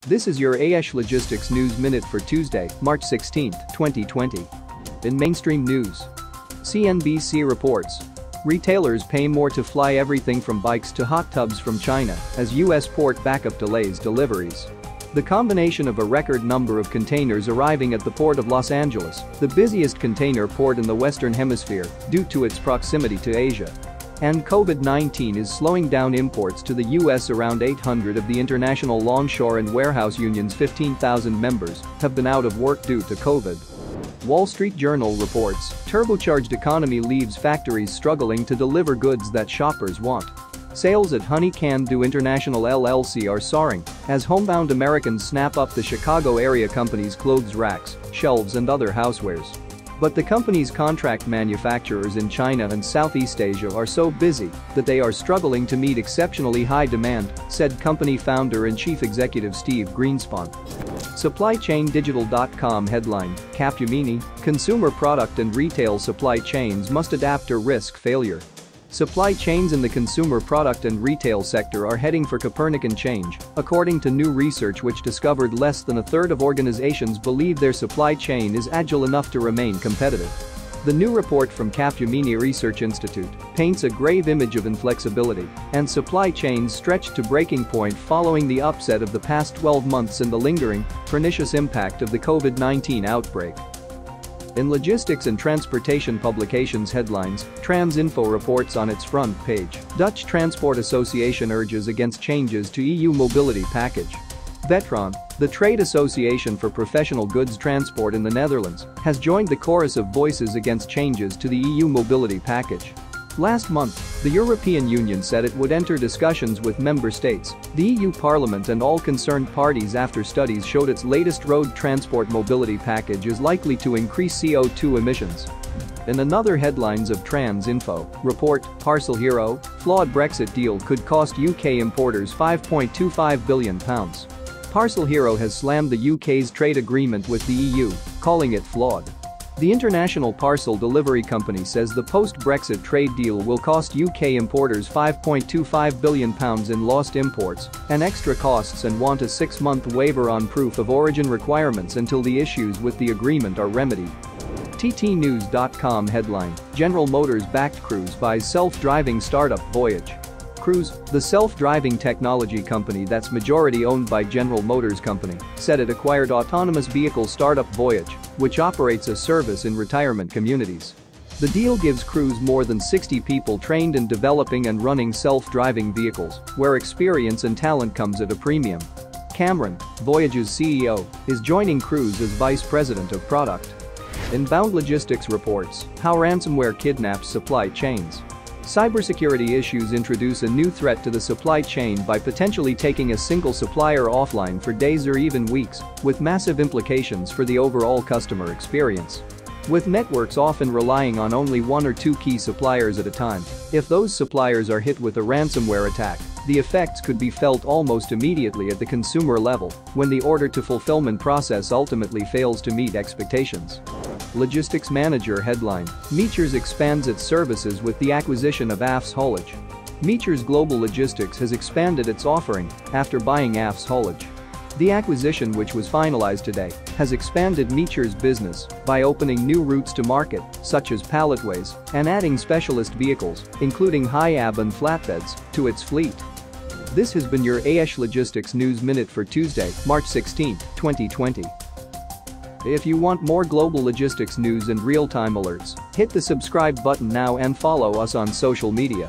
This is your AESH Logistics News Minute for Tuesday, March 16, 2020. In mainstream news, CNBC reports retailers pay more to fly everything from bikes to hot tubs from China as U.S. port backup delays deliveries. The combination of a record number of containers arriving at the Port of Los Angeles, the busiest container port in the Western Hemisphere due to its proximity to Asia, and COVID-19 is slowing down imports to the U.S. Around 800 of the International Longshore and Warehouse Union's 15,000 members have been out of work due to COVID. Wall Street Journal reports turbocharged economy leaves factories struggling to deliver goods that shoppers want. Sales at Honey Can Do International LLC are soaring as homebound Americans snap up the Chicago area company's clothes racks, shelves and other housewares. But the company's contract manufacturers in China and Southeast Asia are so busy that they are struggling to meet exceptionally high demand, said company founder and chief executive Steve Greenspan. SupplyChainDigital.com headline, Capgemini, consumer product and retail supply chains must adapt or risk failure. Supply chains in the consumer product and retail sector are heading for Copernican change, according to new research which discovered less than a third of organizations believe their supply chain is agile enough to remain competitive. The new report from Capgemini Research Institute paints a grave image of inflexibility and supply chains stretched to breaking point following the upset of the past 12 months and the lingering, pernicious impact of the COVID-19 outbreak. In logistics and transportation publications headlines, Transinfo reports on its front page, Dutch Transport Association urges against changes to EU mobility package. Vetron, the trade association for professional goods transport in the Netherlands, has joined the chorus of voices against changes to the EU mobility package. Last month, the European Union said it would enter discussions with member states, the EU Parliament and all concerned parties after studies showed its latest road transport mobility package is likely to increase CO2 emissions. In another headlines of Transinfo, report, Parcel Hero, flawed Brexit deal could cost UK importers £5.25 billion. Parcel Hero has slammed the UK's trade agreement with the EU, calling it flawed. The International Parcel Delivery Company says the post-Brexit trade deal will cost UK importers £5.25 billion in lost imports and extra costs and want a 6-month waiver on proof of origin requirements until the issues with the agreement are remedied. TTNews.com headline, General Motors backed Cruise buys self-driving startup Voyage. Cruise, the self-driving technology company that's majority-owned by General Motors Company, said it acquired autonomous vehicle startup Voyage, which operates a service in retirement communities. The deal gives Cruise more than 60 people trained in developing and running self-driving vehicles, where experience and talent comes at a premium. Cameron, Voyage's CEO, is joining Cruise as vice president of product. Inbound Logistics reports how ransomware kidnaps supply chains. Cybersecurity issues introduce a new threat to the supply chain by potentially taking a single supplier offline for days or even weeks, with massive implications for the overall customer experience. With networks often relying on only one or two key suppliers at a time, if those suppliers are hit with a ransomware attack, the effects could be felt almost immediately at the consumer level when the order-to-fulfillment process ultimately fails to meet expectations. Logistics Manager headline, Meachers expands its services with the acquisition of AESH Haulage. Meachers Global Logistics has expanded its offering after buying AESH Haulage. The acquisition, which was finalized today, has expanded Meachers' business by opening new routes to market, such as palletways, and adding specialist vehicles, including high-ab and flatbeds, to its fleet. This has been your AESH Logistics News Minute for Tuesday, March 16, 2020. If you want more global logistics news and real-time alerts, hit the subscribe button now and follow us on social media.